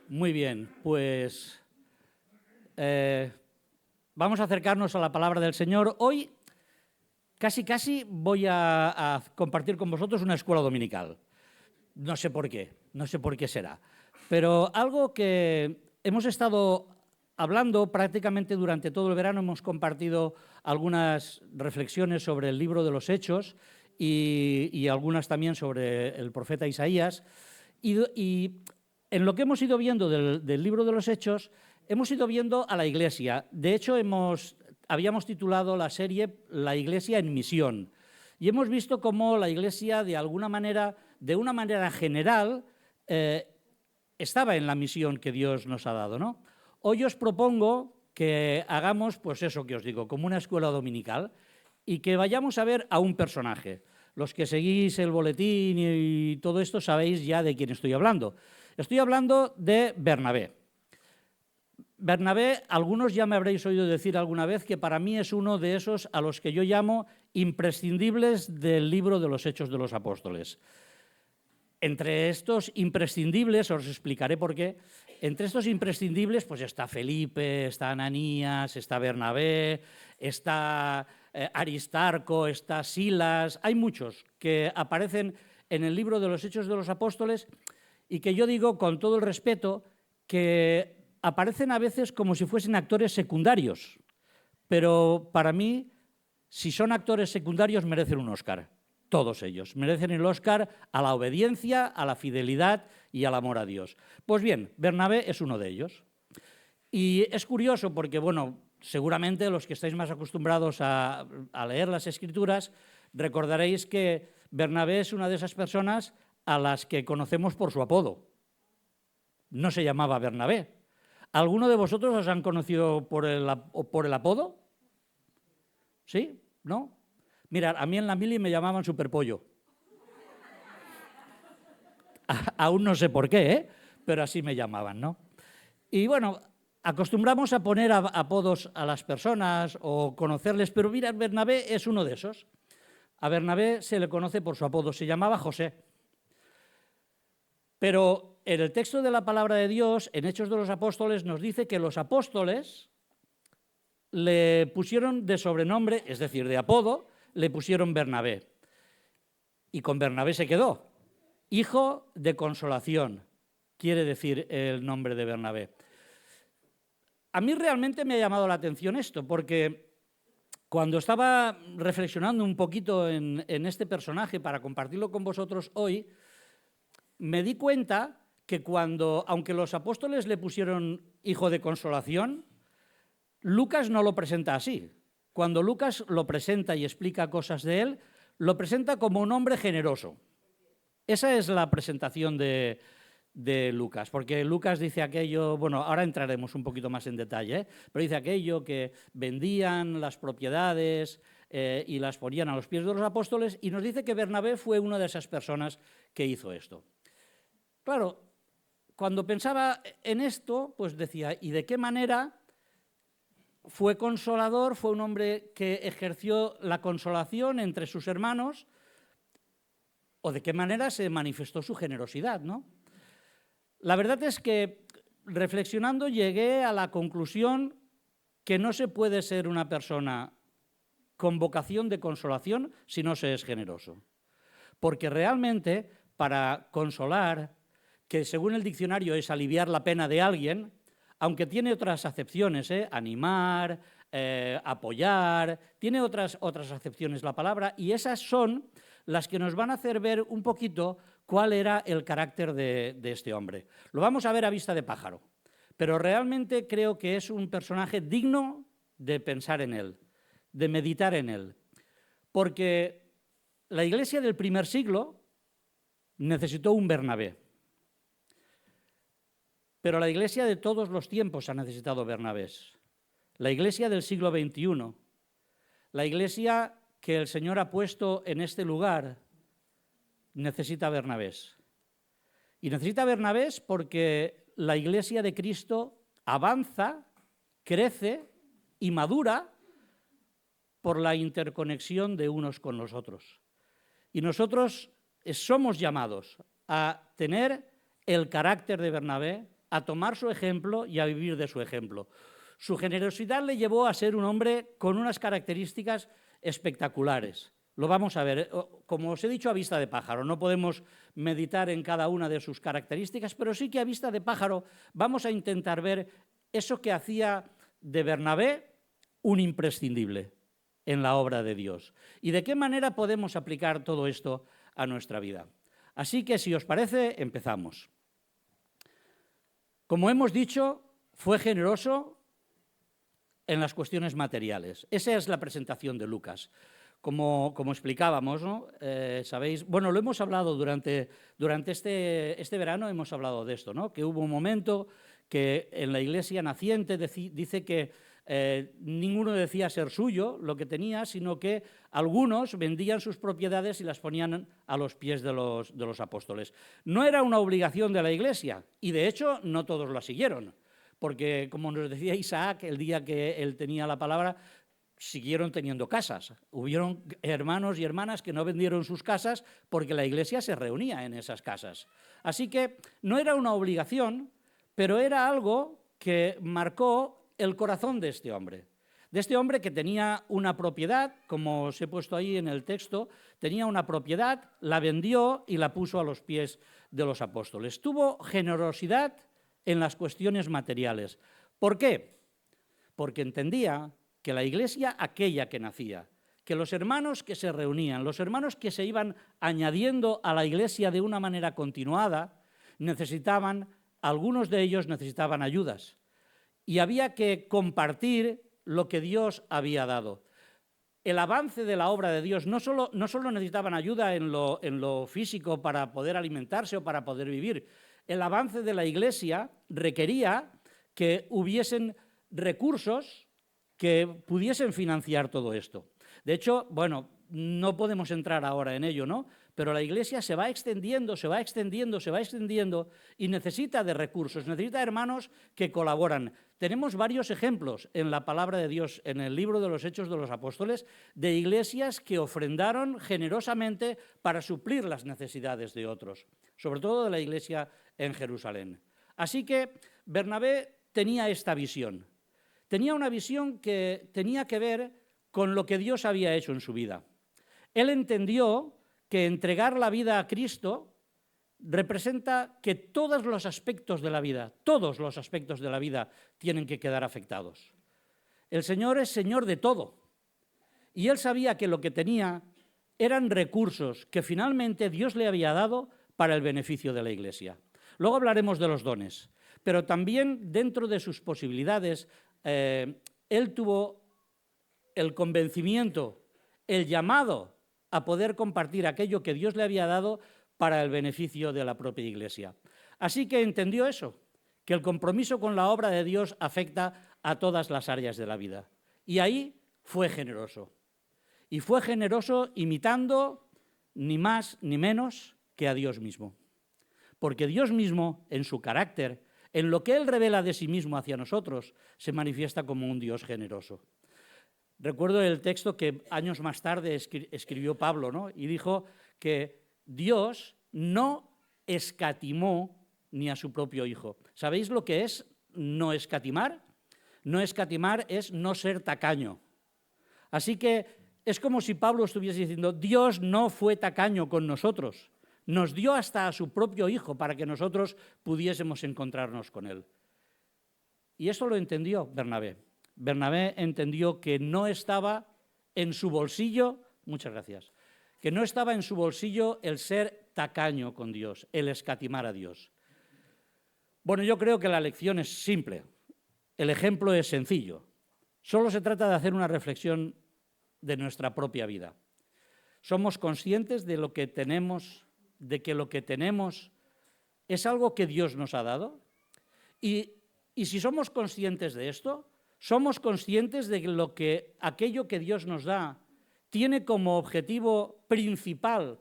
Muy bien, pues vamos a acercarnos a la palabra del Señor. Hoy casi voy a compartir con vosotros una escuela dominical. No sé por qué será, pero algo que hemos estado hablando prácticamente durante todo el verano. Hemos compartido algunas reflexiones sobre el libro de los Hechos y algunas también sobre el profeta Isaías. Y en lo que hemos ido viendo del libro de los Hechos, hemos ido viendo a la Iglesia. De hecho, habíamos titulado la serie La Iglesia en Misión. Y hemos visto cómo la Iglesia, de una manera general, estaba en la misión que Dios nos ha dado, ¿no? Hoy os propongo que hagamos, pues eso que os digo, como una escuela dominical, y que vayamos a ver a un personaje. Los que seguís el boletín y todo esto sabéis ya de quién estoy hablando. Estoy hablando de Bernabé. Bernabé, algunos ya me habréis oído decir alguna vez que para mí es uno de esos a los que yo llamo imprescindibles del libro de los Hechos de los Apóstoles. Entre estos imprescindibles, os explicaré por qué, entre estos imprescindibles pues está Felipe, está Ananías, está Bernabé, está Aristarco, está Silas. Hay muchos que aparecen en el libro de los Hechos de los Apóstoles y que yo digo con todo el respeto que aparecen a veces como si fuesen actores secundarios, pero para mí, si son actores secundarios, merecen un Oscar. Todos ellos merecen el Oscar a la obediencia, a la fidelidad y al amor a Dios. Pues bien, Bernabé es uno de ellos. Y es curioso porque, bueno, seguramente los que estáis más acostumbrados a leer las Escrituras recordaréis que Bernabé es una de esas personas a las que conocemos por su apodo. No se llamaba Bernabé. ¿Alguno de vosotros os han conocido por el apodo? ¿Sí? ¿No? Mirad, a mí en la mili me llamaban Superpollo. Aún no sé por qué, pero así me llamaban, ¿no? Y bueno, acostumbramos a poner apodos a las personas o conocerles, pero mirad, Bernabé es uno de esos. A Bernabé se le conoce por su apodo, se llamaba José. Pero en el texto de la palabra de Dios, en Hechos de los Apóstoles, nos dice que los apóstoles le pusieron de sobrenombre, es decir, de apodo, le pusieron Bernabé. Y con Bernabé se quedó. Hijo de consolación, quiere decir el nombre de Bernabé. A mí realmente me ha llamado la atención esto, porque cuando estaba reflexionando un poquito en este personaje para compartirlo con vosotros hoy, me di cuenta que aunque los apóstoles le pusieron hijo de consolación, Lucas no lo presenta así. Cuando Lucas lo presenta y explica cosas de él, lo presenta como un hombre generoso. Esa es la presentación de Lucas, porque Lucas dice aquello, bueno, ahora entraremos un poquito más en detalle, pero dice aquello que vendían las propiedades y las ponían a los pies de los apóstoles, y nos dice que Bernabé fue una de esas personas que hizo esto. Claro, cuando pensaba en esto, pues decía, ¿y de qué manera fue consolador? Fue un hombre que ejerció la consolación entre sus hermanos, o de qué manera se manifestó su generosidad, ¿no? La verdad es que, reflexionando, llegué a la conclusión que no se puede ser una persona con vocación de consolación si no se es generoso. Porque realmente, para consolar, que según el diccionario es aliviar la pena de alguien, aunque tiene otras acepciones, animar, apoyar, tiene otras acepciones la palabra, y esas son las que nos van a hacer ver un poquito cuál era el carácter de este hombre. Lo vamos a ver a vista de pájaro, pero realmente creo que es un personaje digno de pensar en él, de meditar en él, porque la Iglesia del primer siglo necesitó un Bernabé. Pero la Iglesia de todos los tiempos ha necesitado Bernabés. La Iglesia del siglo XXI, la Iglesia que el Señor ha puesto en este lugar, necesita Bernabés. Y necesita Bernabés porque la Iglesia de Cristo avanza, crece y madura por la interconexión de unos con los otros. Y nosotros somos llamados a tener el carácter de Bernabé, a tomar su ejemplo y a vivir de su ejemplo. Su generosidad le llevó a ser un hombre con unas características espectaculares. Lo vamos a ver, como os he dicho, a vista de pájaro. No podemos meditar en cada una de sus características, pero sí que a vista de pájaro vamos a intentar ver eso que hacía de Bernabé un imprescindible en la obra de Dios. Y de qué manera podemos aplicar todo esto a nuestra vida. Así que, si os parece, empezamos. Como hemos dicho, fue generoso en las cuestiones materiales. Esa es la presentación de Lucas. Como explicábamos, ¿no? Sabéis, bueno, lo hemos hablado durante este verano, hemos hablado de esto, ¿no? Que hubo un momento que en la iglesia naciente dice que ninguno decía ser suyo lo que tenía, sino que algunos vendían sus propiedades y las ponían a los pies de los apóstoles. No era una obligación de la iglesia y, de hecho, no todos la siguieron, porque, como nos decía Isaac el día que él tenía la palabra, siguieron teniendo casas. Hubieron hermanos y hermanas que no vendieron sus casas porque la iglesia se reunía en esas casas. Así que no era una obligación, pero era algo que marcó el corazón de este hombre que tenía una propiedad, como os he puesto ahí en el texto, tenía una propiedad, la vendió y la puso a los pies de los apóstoles. Tuvo generosidad en las cuestiones materiales. ¿Por qué? Porque entendía que la iglesia aquella que nacía, que los hermanos que se reunían, los hermanos que se iban añadiendo a la iglesia de una manera continuada, algunos de ellos necesitaban ayudas. Y había que compartir lo que Dios había dado. El avance de la obra de Dios no solo necesitaban ayuda en lo físico para poder alimentarse o para poder vivir. El avance de la iglesia requería que hubiesen recursos que pudiesen financiar todo esto. De hecho, bueno, no podemos entrar ahora en ello, ¿no? Pero la iglesia se va extendiendo y necesita de recursos, necesita hermanos que colaboran. Tenemos varios ejemplos en la palabra de Dios, en el libro de los Hechos de los Apóstoles, de iglesias que ofrendaron generosamente para suplir las necesidades de otros, sobre todo de la iglesia en Jerusalén. Así que Bernabé tenía esta visión. Tenía una visión que tenía que ver con lo que Dios había hecho en su vida. Él entendió que entregar la vida a Cristo representa que todos los aspectos de la vida tienen que quedar afectados. El Señor es Señor de todo. Y él sabía que lo que tenía eran recursos que finalmente Dios le había dado para el beneficio de la Iglesia. Luego hablaremos de los dones, pero también dentro de sus posibilidades, él tuvo el convencimiento, el llamado a poder compartir aquello que Dios le había dado para el beneficio de la propia Iglesia. Así que entendió eso, que el compromiso con la obra de Dios afecta a todas las áreas de la vida. Y ahí fue generoso. Y fue generoso imitando ni más ni menos que a Dios mismo. Porque Dios mismo, en su carácter, en lo que Él revela de sí mismo hacia nosotros, se manifiesta como un Dios generoso. Recuerdo el texto que años más tarde escribió Pablo, ¿no? Y dijo que Dios no escatimó ni a su propio Hijo. ¿Sabéis lo que es no escatimar? No escatimar es no ser tacaño. Así que es como si Pablo estuviese diciendo, Dios no fue tacaño con nosotros. Nos dio hasta a su propio Hijo para que nosotros pudiésemos encontrarnos con Él. Y eso lo entendió Bernabé. Bernabé entendió que no estaba en su bolsillo, muchas gracias, que no estaba en su bolsillo el ser tacaño con Dios, el escatimar a Dios. Bueno, yo creo que la lección es simple, el ejemplo es sencillo. Solo se trata de hacer una reflexión de nuestra propia vida. ¿Somos conscientes de lo que tenemos, de que lo que tenemos es algo que Dios nos ha dado? Y si somos conscientes de esto, somos conscientes de que aquello que Dios nos da tiene como objetivo principal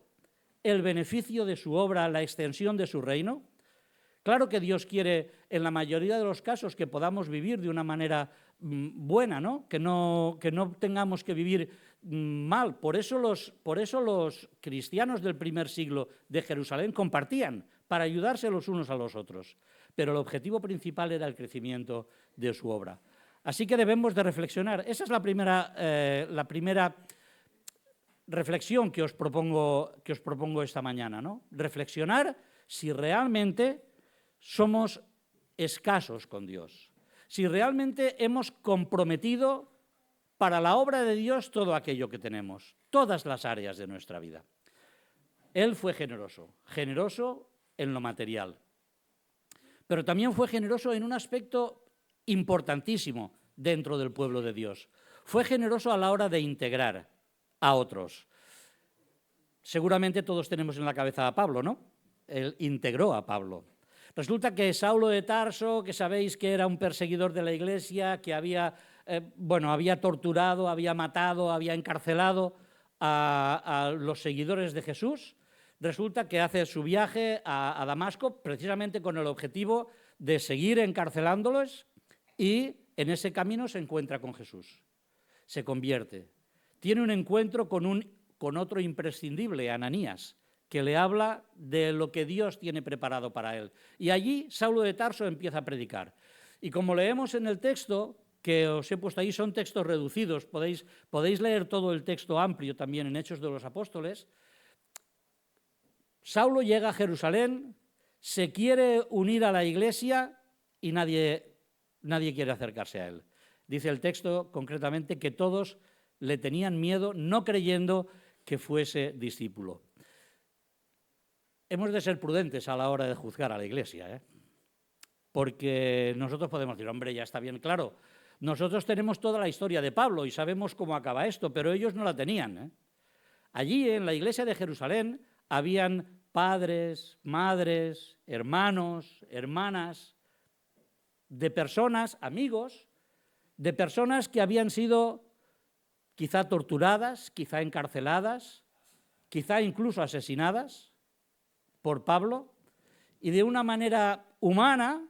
el beneficio de su obra, la extensión de su reino. Claro que Dios quiere, en la mayoría de los casos, que podamos vivir de una manera buena, ¿no? Que no tengamos que vivir mal. Por eso los cristianos del primer siglo de Jerusalén compartían, para ayudarse los unos a los otros. Pero el objetivo principal era el crecimiento de su obra. Así que debemos de reflexionar. Esa es la primera reflexión que os propongo esta mañana, ¿no? Reflexionar si realmente somos escasos con Dios, si realmente hemos comprometido para la obra de Dios todo aquello que tenemos, todas las áreas de nuestra vida. Él fue generoso en lo material, pero también fue generoso en un aspecto importantísimo dentro del pueblo de Dios. Fue generoso a la hora de integrar a otros. Seguramente todos tenemos en la cabeza a Pablo, ¿no? Él integró a Pablo. Resulta que Saulo de Tarso, que sabéis que era un perseguidor de la iglesia, que había torturado, había matado, había encarcelado a los seguidores de Jesús, resulta que hace su viaje a Damasco precisamente con el objetivo de seguir encarcelándolos, y en ese camino se encuentra con Jesús, se convierte, tiene un encuentro con otro imprescindible, Ananías, que le habla de lo que Dios tiene preparado para él. Y allí Saulo de Tarso empieza a predicar. Y como leemos en el texto que os he puesto ahí, son textos reducidos, podéis leer todo el texto amplio también en Hechos de los Apóstoles. Saulo llega a Jerusalén, se quiere unir a la iglesia y nadie quiere acercarse a él. Dice el texto concretamente que todos le tenían miedo, no creyendo que fuese discípulo. Hemos de ser prudentes a la hora de juzgar a la iglesia, porque nosotros podemos decir, hombre, ya está bien claro, nosotros tenemos toda la historia de Pablo y sabemos cómo acaba esto, pero ellos no la tenían. Allí, en la iglesia de Jerusalén, habían padres, madres, hermanos, hermanas, de personas, amigos, de personas que habían sido quizá torturadas, quizá encarceladas, quizá incluso asesinadas por Pablo, y de una manera humana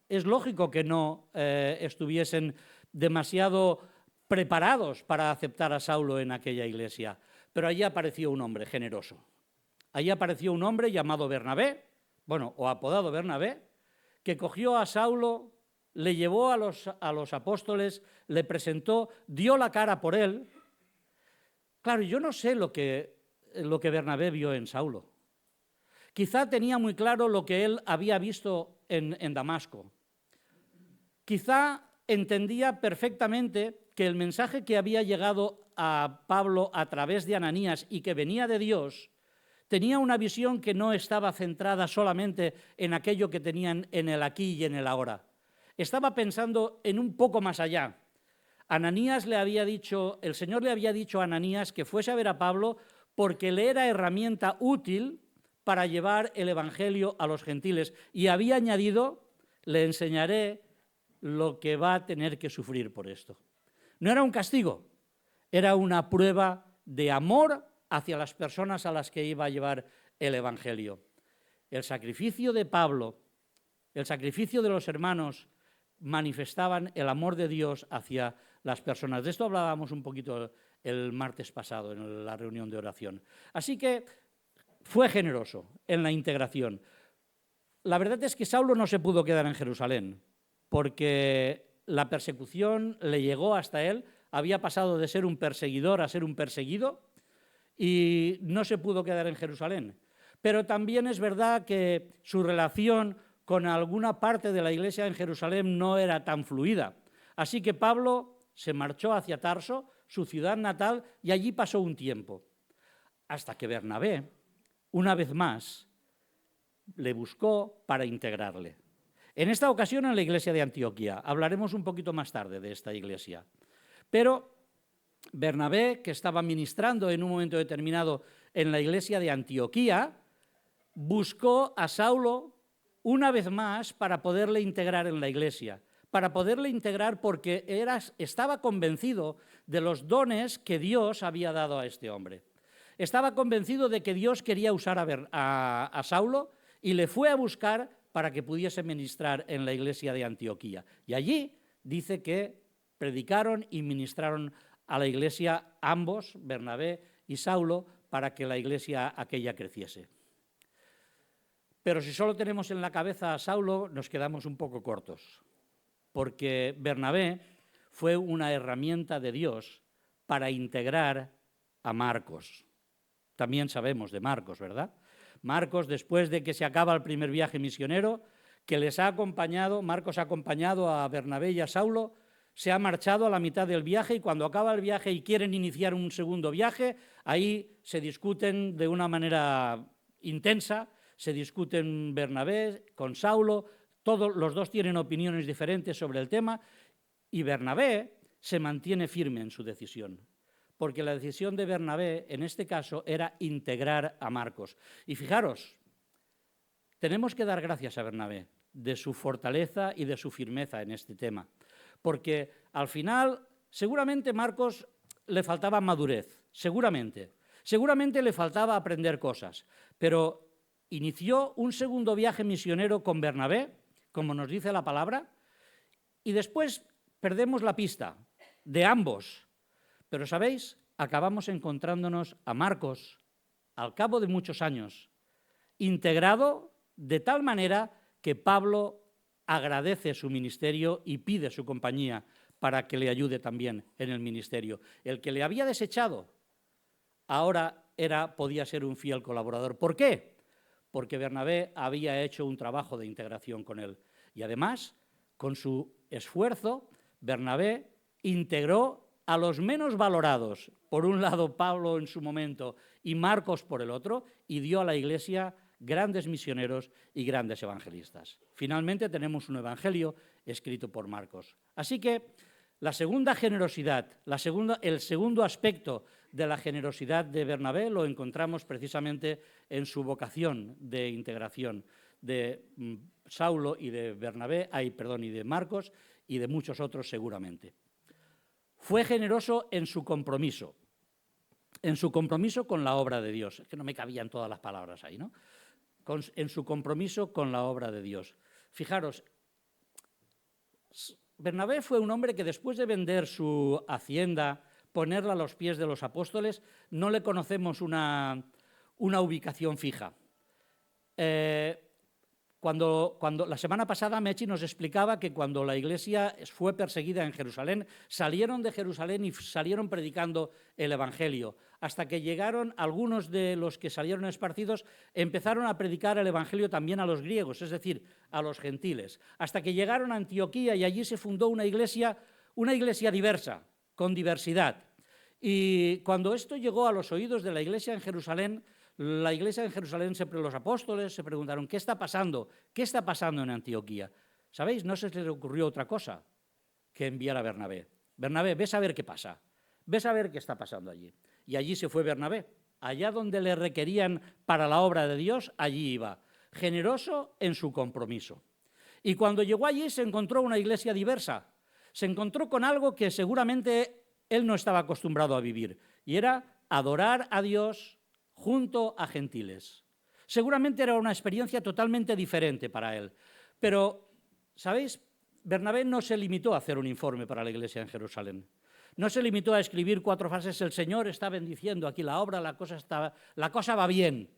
es lógico que no estuviesen demasiado preparados para aceptar a Saulo en aquella iglesia, pero allí apareció un hombre generoso. Allí apareció un hombre llamado Bernabé, o apodado Bernabé, que cogió a Saulo, le llevó a los apóstoles, le presentó, dio la cara por él. Claro, yo no sé lo que Bernabé vio en Saulo. Quizá tenía muy claro lo que él había visto en Damasco. Quizá entendía perfectamente que el mensaje que había llegado a Pablo a través de Ananías y que venía de Dios tenía una visión que no estaba centrada solamente en aquello que tenían en el aquí y en el ahora. Estaba pensando en un poco más allá. El Señor le había dicho a Ananías que fuese a ver a Pablo porque le era herramienta útil para llevar el evangelio a los gentiles. Y había añadido, le enseñaré lo que va a tener que sufrir por esto. No era un castigo, era una prueba de amor hacia las personas a las que iba a llevar el evangelio. El sacrificio de Pablo, el sacrificio de los hermanos, manifestaban el amor de Dios hacia las personas. De esto hablábamos un poquito el martes pasado en la reunión de oración. Así que fue generoso en la integración. La verdad es que Saulo no se pudo quedar en Jerusalén, porque la persecución le llegó hasta él, había pasado de ser un perseguidor a ser un perseguido y no se pudo quedar en Jerusalén. Pero también es verdad que su relación con alguna parte de la iglesia en Jerusalén no era tan fluida. Así que Pablo se marchó hacia Tarso, su ciudad natal, y allí pasó un tiempo, hasta que Bernabé, una vez más, le buscó para integrarle. En esta ocasión en la iglesia de Antioquía. Hablaremos un poquito más tarde de esta iglesia. Pero Bernabé, que estaba ministrando en un momento determinado en la iglesia de Antioquía, buscó a Saulo una vez más para poderle integrar en la iglesia, para poderle integrar porque estaba convencido de los dones que Dios había dado a este hombre. Estaba convencido de que Dios quería usar a Saulo y le fue a buscar para que pudiese ministrar en la iglesia de Antioquía. Y allí dice que predicaron y ministraron a la iglesia ambos, Bernabé y Saulo, para que la iglesia aquella creciese. Pero si solo tenemos en la cabeza a Saulo, nos quedamos un poco cortos, porque Bernabé fue una herramienta de Dios para integrar a Marcos. También sabemos de Marcos, ¿verdad? Marcos, después de que se acaba el primer viaje misionero, que les ha acompañado, Marcos ha acompañado a Bernabé y a Saulo, se ha marchado a la mitad del viaje y cuando acaba el viaje y quieren iniciar un segundo viaje, ahí se discuten de una manera intensa, se discuten Bernabé con Saulo, todos los dos tienen opiniones diferentes sobre el tema y Bernabé se mantiene firme en su decisión, porque la decisión de Bernabé en este caso era integrar a Marcos. Y fijaros, tenemos que dar gracias a Bernabé de su fortaleza y de su firmeza en este tema, porque al final seguramente Marcos le faltaba madurez, seguramente le faltaba aprender cosas, pero inició un segundo viaje misionero con Bernabé, como nos dice la palabra, y después perdemos la pista de ambos. Pero, ¿sabéis? Acabamos encontrándonos a Marcos, al cabo de muchos años, integrado de tal manera que Pablo agradece su ministerio y pide su compañía para que le ayude también en el ministerio. El que le había desechado ahora podía ser un fiel colaborador. ¿Por qué? Porque Bernabé había hecho un trabajo de integración con él. Y además, con su esfuerzo, Bernabé integró a los menos valorados, por un lado Pablo en su momento y Marcos por el otro, y dio a la Iglesia grandes misioneros y grandes evangelistas. Finalmente tenemos un evangelio escrito por Marcos. Así que la segunda generosidad, el segundo aspecto de la generosidad de Bernabé lo encontramos precisamente en su vocación de integración de Saulo y de y de Marcos y de muchos otros seguramente. Fue generoso en su compromiso con la obra de Dios. Es que no me cabían todas las palabras ahí, ¿no? En su compromiso con la obra de Dios. Fijaros, Bernabé fue un hombre que después de vender su hacienda, ponerla a los pies de los apóstoles, no le conocemos una ubicación fija. Cuando la semana pasada Mechi nos explicaba que cuando la iglesia fue perseguida en Jerusalén, salieron de Jerusalén y salieron predicando el evangelio, hasta que llegaron algunos de los que salieron esparcidos, empezaron a predicar el evangelio también a los griegos, es decir, a los gentiles, hasta que llegaron a Antioquía y allí se fundó una iglesia diversa, con diversidad. Y cuando esto llegó a los oídos de la iglesia en Jerusalén, los apóstoles se preguntaron, ¿qué está pasando? ¿Qué está pasando en Antioquía? ¿Sabéis? No se les ocurrió otra cosa que enviar a Bernabé. Bernabé, ves a ver qué pasa, ves a ver qué está pasando allí. Y allí se fue Bernabé. Allá donde le requerían para la obra de Dios, allí iba, generoso en su compromiso. Y cuando llegó allí se encontró una iglesia diversa, se encontró con algo que seguramente él no estaba acostumbrado a vivir, y era adorar a Dios junto a gentiles. Seguramente era una experiencia totalmente diferente para él. Pero, ¿sabéis? Bernabé no se limitó a hacer un informe para la iglesia en Jerusalén. No se limitó a escribir 4 frases, el Señor está bendiciendo aquí la obra, la cosa va bien.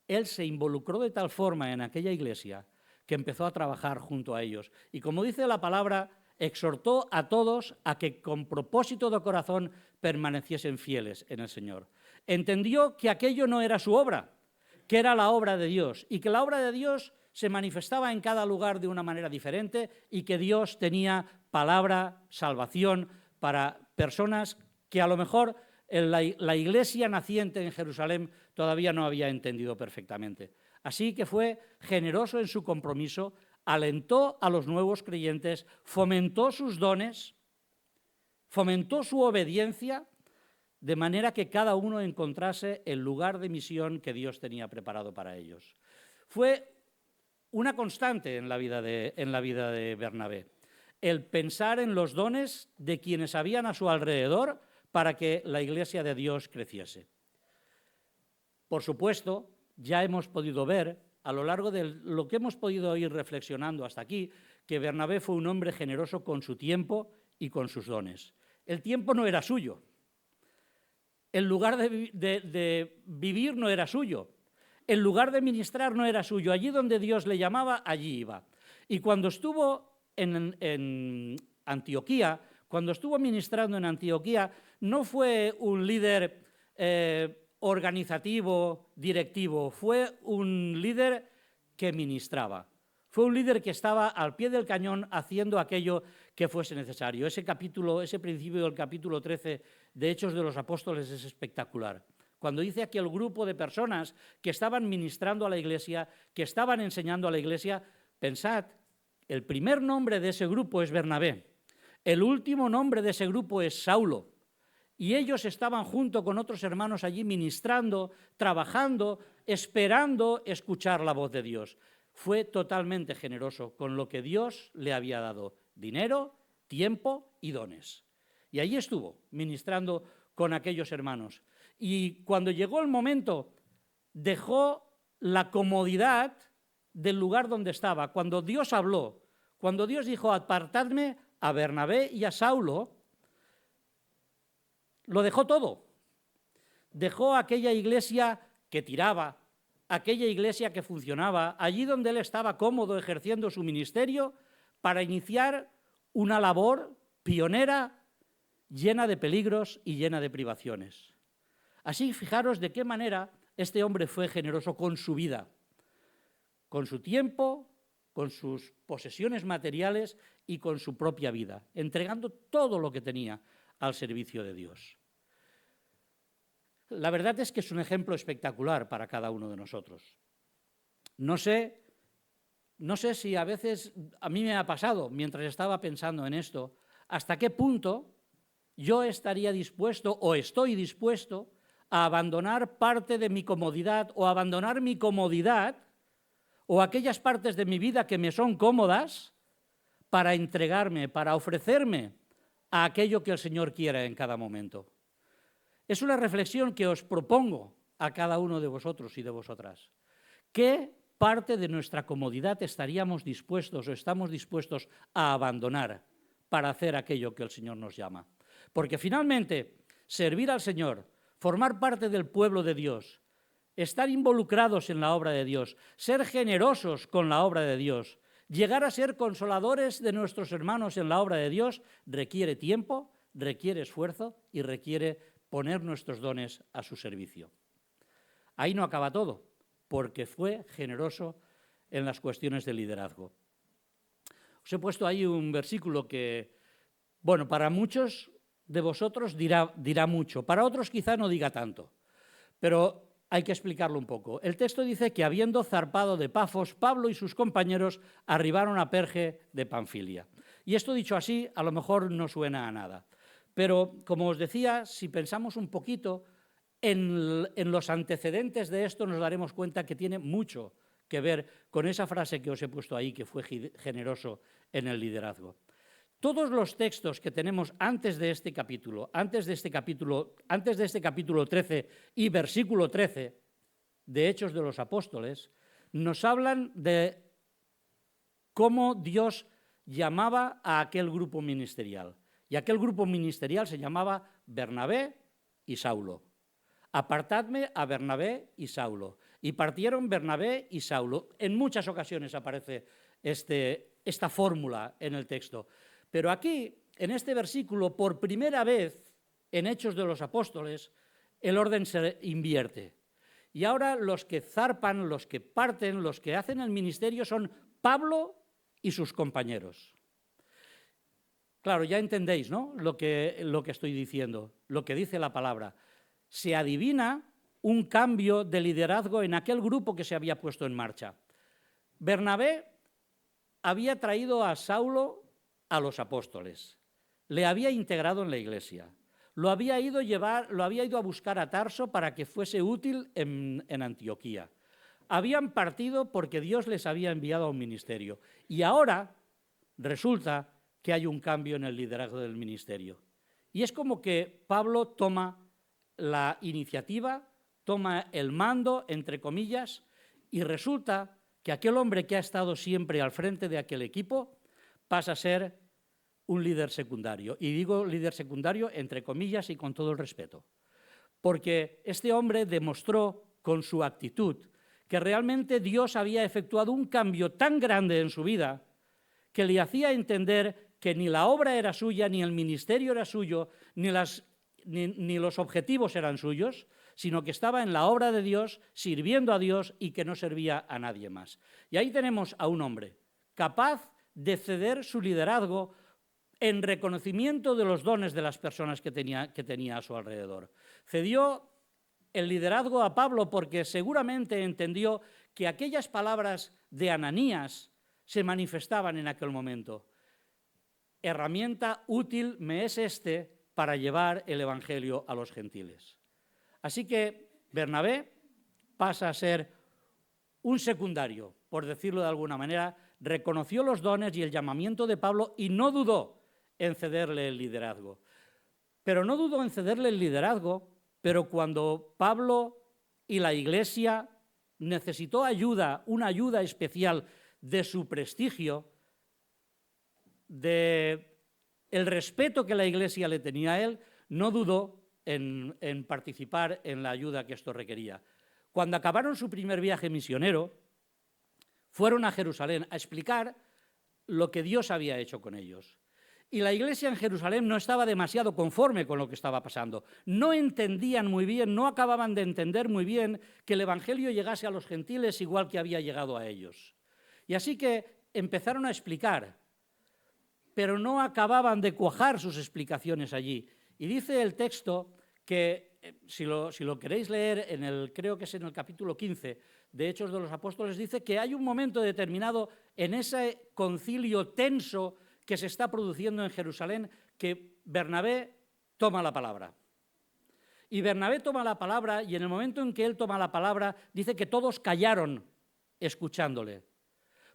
Él se involucró de tal forma en aquella iglesia que empezó a trabajar junto a ellos. Y como dice la palabra, exhortó a todos a que con propósito de corazón permaneciesen fieles en el Señor. Entendió que aquello no era su obra, que era la obra de Dios, y que la obra de Dios se manifestaba en cada lugar de una manera diferente y que Dios tenía palabra, salvación para personas que a lo mejor la iglesia naciente en Jerusalén todavía no había entendido perfectamente. Así que fue generoso en su compromiso, alentó a los nuevos creyentes, fomentó sus dones, fomentó su obediencia, de manera que cada uno encontrase el lugar de misión que Dios tenía preparado para ellos. Fue una constante en la vida de Bernabé, el pensar en los dones de quienes habían a su alrededor para que la iglesia de Dios creciese. Por supuesto, ya hemos podido ver a lo largo de lo que hemos podido ir reflexionando hasta aquí, que Bernabé fue un hombre generoso con su tiempo y con sus dones. El tiempo no era suyo. El lugar de vivir no era suyo. El lugar de ministrar no era suyo. Allí donde Dios le llamaba, allí iba. Y cuando estuvo en Antioquía, cuando estuvo ministrando en Antioquía, no fue un líder organizativo, directivo, fue un líder que ministraba. Fue un líder que estaba al pie del cañón haciendo aquello que fuese necesario. Ese principio del capítulo 13 de Hechos de los Apóstoles es espectacular. Cuando dice aquí el grupo de personas que estaban ministrando a la iglesia, que estaban enseñando a la iglesia, pensad, el primer nombre de ese grupo es Bernabé, el último nombre de ese grupo es Saulo, y ellos estaban junto con otros hermanos allí ministrando, trabajando, esperando escuchar la voz de Dios. Fue totalmente generoso con lo que Dios le había dado, dinero, tiempo y dones. Y allí estuvo, ministrando con aquellos hermanos. Y cuando llegó el momento, dejó la comodidad del lugar donde estaba. Cuando Dios habló, cuando Dios dijo, apartadme a Bernabé y a Saulo, lo dejó todo. Dejó aquella iglesia que tiraba, aquella iglesia que funcionaba, allí donde él estaba cómodo ejerciendo su ministerio, para iniciar una labor pionera, llena de peligros y llena de privaciones. Así, fijaros de qué manera este hombre fue generoso con su vida, con su tiempo, con sus posesiones materiales y con su propia vida, entregando todo lo que tenía al servicio de Dios. La verdad es que es un ejemplo espectacular para cada uno de nosotros. No sé si a veces, a mí me ha pasado, mientras estaba pensando en esto, hasta qué punto yo estaría dispuesto o estoy dispuesto a abandonar parte de mi comodidad o abandonar mi comodidad o aquellas partes de mi vida que me son cómodas para entregarme, para ofrecerme a aquello que el Señor quiera en cada momento. Es una reflexión que os propongo a cada uno de vosotros y de vosotras. ¿Qué parte de nuestra comodidad estaríamos dispuestos o estamos dispuestos a abandonar para hacer aquello que el Señor nos llama? Porque finalmente, servir al Señor, formar parte del pueblo de Dios, estar involucrados en la obra de Dios, ser generosos con la obra de Dios, llegar a ser consoladores de nuestros hermanos en la obra de Dios, requiere tiempo, requiere esfuerzo y requiere poner nuestros dones a su servicio. Ahí no acaba todo, porque fue generoso en las cuestiones de liderazgo. Os he puesto ahí un versículo que, bueno, para muchos de vosotros dirá mucho, para otros quizá no diga tanto, pero hay que explicarlo un poco. El texto dice que habiendo zarpado de Pafos, Pablo y sus compañeros arribaron a Perge de Panfilia. Y esto dicho así, a lo mejor no suena a nada. Pero, como os decía, si pensamos un poquito en los antecedentes de esto, nos daremos cuenta que tiene mucho que ver con esa frase que os he puesto ahí, que fue generoso en el liderazgo. Todos los textos que tenemos antes de este capítulo 13 y versículo 13 de Hechos de los Apóstoles, nos hablan de cómo Dios llamaba a aquel grupo ministerial. Y aquel grupo ministerial se llamaba Bernabé y Saulo. Apartadme a Bernabé y Saulo. Y partieron Bernabé y Saulo. En muchas ocasiones aparece esta fórmula en el texto. Pero aquí, en este versículo, por primera vez en Hechos de los Apóstoles, el orden se invierte. Y ahora los que zarpan, los que parten, los que hacen el ministerio son Pablo y sus compañeros. Claro, ya entendéis, ¿no?, lo que estoy diciendo, lo que dice la palabra. Se adivina un cambio de liderazgo en aquel grupo que se había puesto en marcha. Bernabé había traído a Saulo a los apóstoles, le había integrado en la iglesia, lo había ido a buscar a Tarso para que fuese útil en Antioquía. Habían partido porque Dios les había enviado a un ministerio y ahora resulta que hay un cambio en el liderazgo del ministerio. Y es como que Pablo toma la iniciativa, toma el mando, entre comillas, Y resulta que aquel hombre que ha estado siempre al frente de aquel equipo pasa a ser un líder secundario. Y digo líder secundario entre comillas y con todo el respeto. Porque este hombre demostró con su actitud que realmente Dios había efectuado un cambio tan grande en su vida que le hacía entender que ni la obra era suya, ni el ministerio era suyo, ni los objetivos eran suyos, sino que estaba en la obra de Dios, sirviendo a Dios y que no servía a nadie más. Y ahí tenemos a un hombre capaz de ceder su liderazgo en reconocimiento de los dones de las personas que tenía a su alrededor. Cedió el liderazgo a Pablo porque seguramente entendió que aquellas palabras de Ananías se manifestaban en aquel momento. Herramienta útil me es para llevar el evangelio a los gentiles. Así que Bernabé pasa a ser un secundario, por decirlo de alguna manera, reconoció los dones y el llamamiento de Pablo y no dudó en cederle el liderazgo. Pero no dudó en cederle el liderazgo, pero cuando Pablo y la Iglesia necesitó ayuda, una ayuda especial de su prestigio, del respeto que la Iglesia le tenía a él, no dudó en participar en la ayuda que esto requería. Cuando acabaron su primer viaje misionero, fueron a Jerusalén a explicar lo que Dios había hecho con ellos. Y la Iglesia en Jerusalén no estaba demasiado conforme con lo que estaba pasando. No entendían muy bien, no acababan de entender muy bien que el Evangelio llegase a los gentiles igual que había llegado a ellos. Y así que empezaron a explicar, pero no acababan de cuajar sus explicaciones allí. Y dice el texto que, si lo queréis leer, creo que es en el capítulo 15 de Hechos de los Apóstoles, dice que hay un momento determinado en ese concilio tenso que se está produciendo en Jerusalén que Bernabé toma la palabra. Y Bernabé toma la palabra y en el momento en que él toma la palabra dice que todos callaron escuchándole.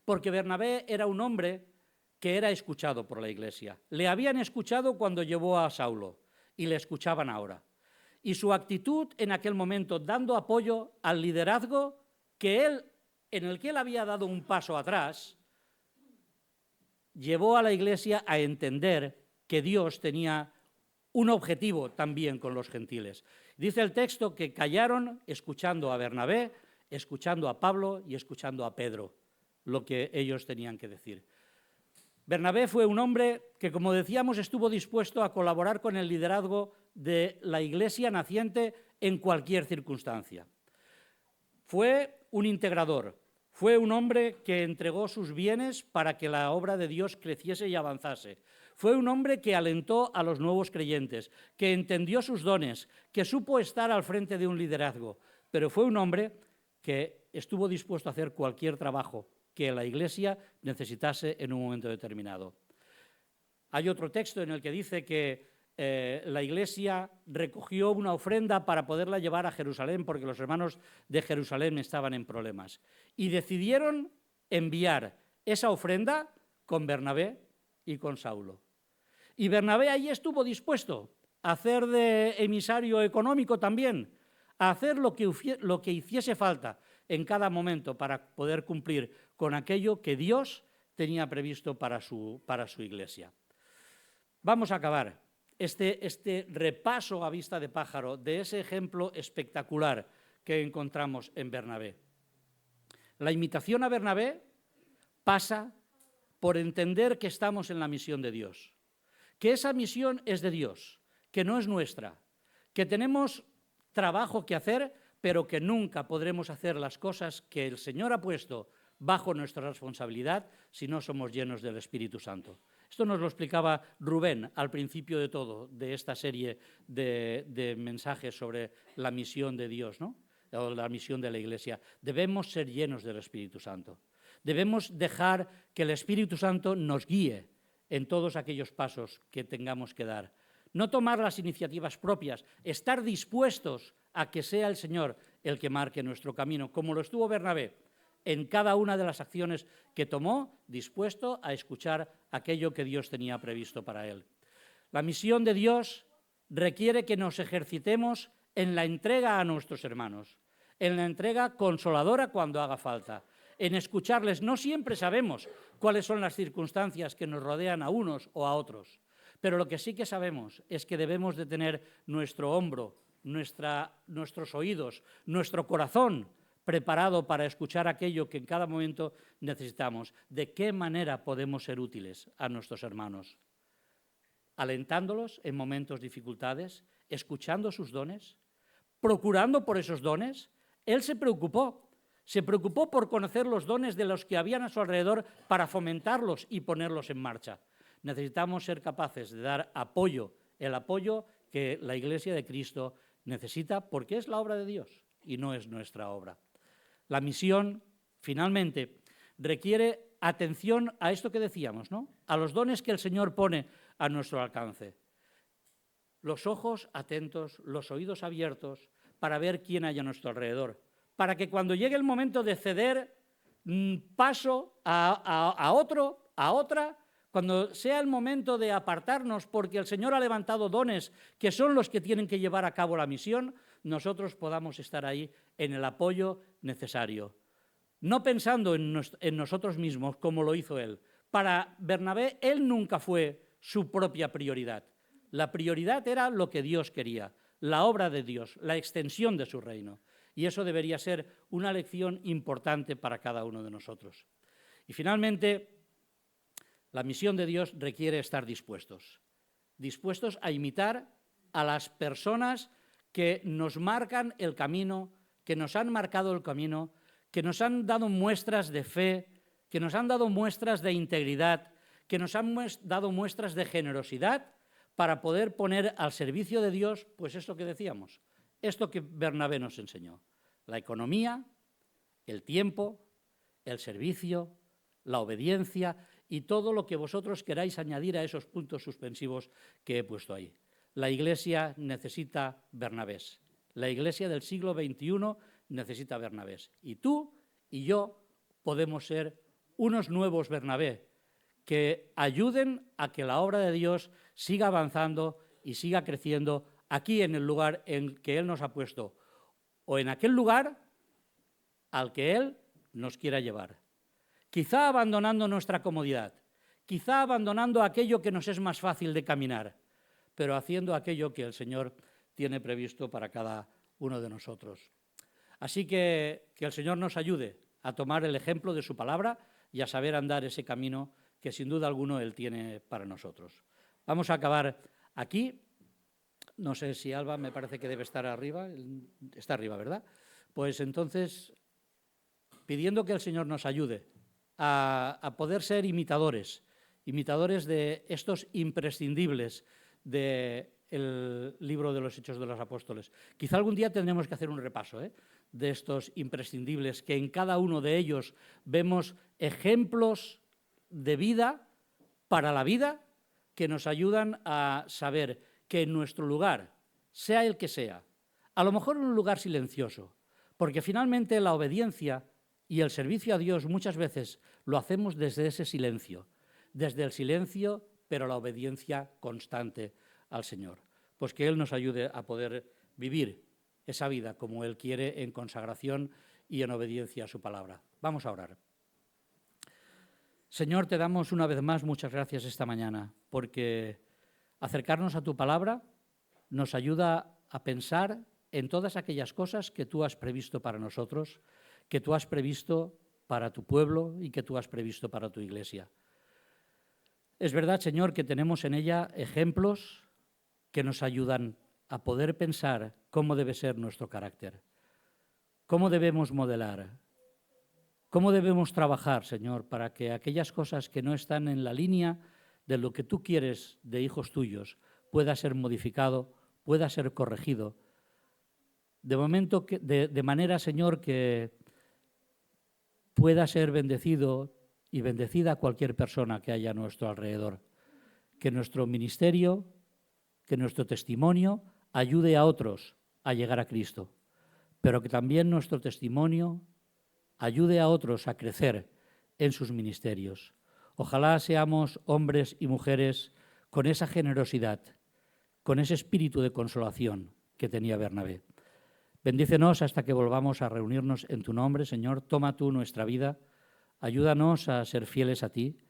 Porque Bernabé era un hombre que era escuchado por la Iglesia. Le habían escuchado cuando llevó a Saulo y le escuchaban ahora. Y su actitud en aquel momento, dando apoyo al liderazgo en el que él había dado un paso atrás, llevó a la Iglesia a entender que Dios tenía un objetivo también con los gentiles. Dice el texto que callaron escuchando a Bernabé, escuchando a Pablo y escuchando a Pedro, lo que ellos tenían que decir. Bernabé fue un hombre que, como decíamos, estuvo dispuesto a colaborar con el liderazgo de la Iglesia naciente en cualquier circunstancia. Fue un integrador, fue un hombre que entregó sus bienes para que la obra de Dios creciese y avanzase. Fue un hombre que alentó a los nuevos creyentes, que entendió sus dones, que supo estar al frente de un liderazgo, pero fue un hombre que estuvo dispuesto a hacer cualquier trabajo que la Iglesia necesitase en un momento determinado. Hay otro texto en el que dice que la Iglesia recogió una ofrenda para poderla llevar a Jerusalén porque los hermanos de Jerusalén estaban en problemas. Y decidieron enviar esa ofrenda con Bernabé y con Saulo. Y Bernabé allí estuvo dispuesto a hacer de emisario económico también, a hacer lo que hiciese falta en cada momento para poder cumplir con aquello que Dios tenía previsto para su Iglesia. Vamos a acabar este repaso a vista de pájaro de ese ejemplo espectacular que encontramos en Bernabé. La imitación a Bernabé pasa por entender que estamos en la misión de Dios, que esa misión es de Dios, que no es nuestra, que tenemos trabajo que hacer, pero que nunca podremos hacer las cosas que el Señor ha puesto bajo nuestra responsabilidad si no somos llenos del Espíritu Santo. Esto nos lo explicaba Rubén al principio de todo, de esta serie de mensajes sobre la misión de Dios, ¿no? O la misión de la Iglesia. Debemos ser llenos del Espíritu Santo. Debemos dejar que el Espíritu Santo nos guíe en todos aquellos pasos que tengamos que dar. No tomar las iniciativas propias, estar dispuestos a que sea el Señor el que marque nuestro camino, como lo estuvo Bernabé en cada una de las acciones que tomó, dispuesto a escuchar aquello que Dios tenía previsto para él. La misión de Dios requiere que nos ejercitemos en la entrega a nuestros hermanos, en la entrega consoladora cuando haga falta, en escucharles. No siempre sabemos cuáles son las circunstancias que nos rodean a unos o a otros, pero lo que sí que sabemos es que debemos de tener nuestro hombro, nuestros oídos, nuestro corazón preparado para escuchar aquello que en cada momento necesitamos. ¿De qué manera podemos ser útiles a nuestros hermanos? Alentándolos en momentos de dificultades, escuchando sus dones, procurando por esos dones. Él se preocupó por conocer los dones de los que habían a su alrededor para fomentarlos y ponerlos en marcha. Necesitamos ser capaces de dar apoyo, el apoyo que la Iglesia de Cristo necesita, porque es la obra de Dios y no es nuestra obra. La misión, finalmente, requiere atención a esto que decíamos, ¿no? A los dones que el Señor pone a nuestro alcance. Los ojos atentos, los oídos abiertos para ver quién hay a nuestro alrededor, para que cuando llegue el momento de ceder paso a otro, a otra, cuando sea el momento de apartarnos porque el Señor ha levantado dones que son los que tienen que llevar a cabo la misión, nosotros podamos estar ahí en el apoyo necesario. No pensando en nosotros mismos como lo hizo él. Para Bernabé, él nunca fue su propia prioridad. La prioridad era lo que Dios quería, la obra de Dios, la extensión de su reino. Y eso debería ser una lección importante para cada uno de nosotros. Y finalmente, la misión de Dios requiere estar dispuestos a imitar a las personas que nos marcan el camino, que nos han marcado el camino, que nos han dado muestras de fe, que nos han dado muestras de integridad, que nos han dado muestras de generosidad para poder poner al servicio de Dios, pues esto que decíamos, esto que Bernabé nos enseñó, la economía, el tiempo, el servicio, la obediencia y todo lo que vosotros queráis añadir a esos puntos suspensivos que he puesto ahí. La Iglesia necesita Bernabés. La Iglesia del siglo XXI necesita Bernabés. Y tú y yo podemos ser unos nuevos Bernabé que ayuden a que la obra de Dios siga avanzando y siga creciendo aquí en el lugar en que Él nos ha puesto o en aquel lugar al que Él nos quiera llevar. Quizá abandonando nuestra comodidad, quizá abandonando aquello que nos es más fácil de caminar, pero haciendo aquello que el Señor tiene previsto para cada uno de nosotros. Así que el Señor nos ayude a tomar el ejemplo de su palabra y a saber andar ese camino que sin duda alguno Él tiene para nosotros. Vamos a acabar aquí. No sé si Alba me parece que debe estar arriba. Está arriba, ¿verdad? Pues entonces, pidiendo que el Señor nos ayude a poder ser imitadores de estos imprescindibles del libro de los Hechos de los Apóstoles. Quizá algún día tendremos que hacer un repaso de estos imprescindibles, que en cada uno de ellos vemos ejemplos de vida para la vida que nos ayudan a saber que en nuestro lugar, sea el que sea, a lo mejor en un lugar silencioso, porque finalmente la obediencia y el servicio a Dios muchas veces lo hacemos desde ese silencio, desde el silencio, pero la obediencia constante al Señor. Pues que Él nos ayude a poder vivir esa vida como Él quiere, en consagración y en obediencia a su palabra. Vamos a orar. Señor, te damos una vez más muchas gracias esta mañana, porque acercarnos a tu palabra nos ayuda a pensar en todas aquellas cosas que tú has previsto para nosotros, que tú has previsto para tu pueblo y que tú has previsto para tu Iglesia. Es verdad, Señor, que tenemos en ella ejemplos que nos ayudan a poder pensar cómo debe ser nuestro carácter, cómo debemos modelar, cómo debemos trabajar, Señor, para que aquellas cosas que no están en la línea de lo que tú quieres de hijos tuyos pueda ser modificado, pueda ser corregido, de manera, Señor, que pueda ser bendecido y bendecida cualquier persona que haya a nuestro alrededor. Que nuestro ministerio, que nuestro testimonio ayude a otros a llegar a Cristo, pero que también nuestro testimonio ayude a otros a crecer en sus ministerios. Ojalá seamos hombres y mujeres con esa generosidad, con ese espíritu de consolación que tenía Bernabé. Bendícenos hasta que volvamos a reunirnos en tu nombre, Señor. Toma tú nuestra vida. Ayúdanos a ser fieles a ti,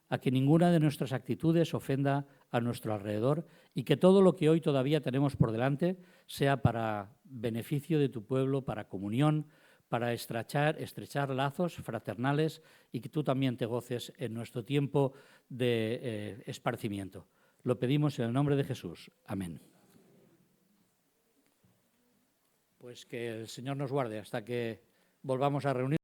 a que ninguna de nuestras actitudes ofenda a nuestro alrededor y que todo lo que hoy todavía tenemos por delante sea para beneficio de tu pueblo, para comunión, para estrechar lazos fraternales y que tú también te goces en nuestro tiempo de esparcimiento. Lo pedimos en el nombre de Jesús. Amén. Pues que el Señor nos guarde hasta que volvamos a reunirnos.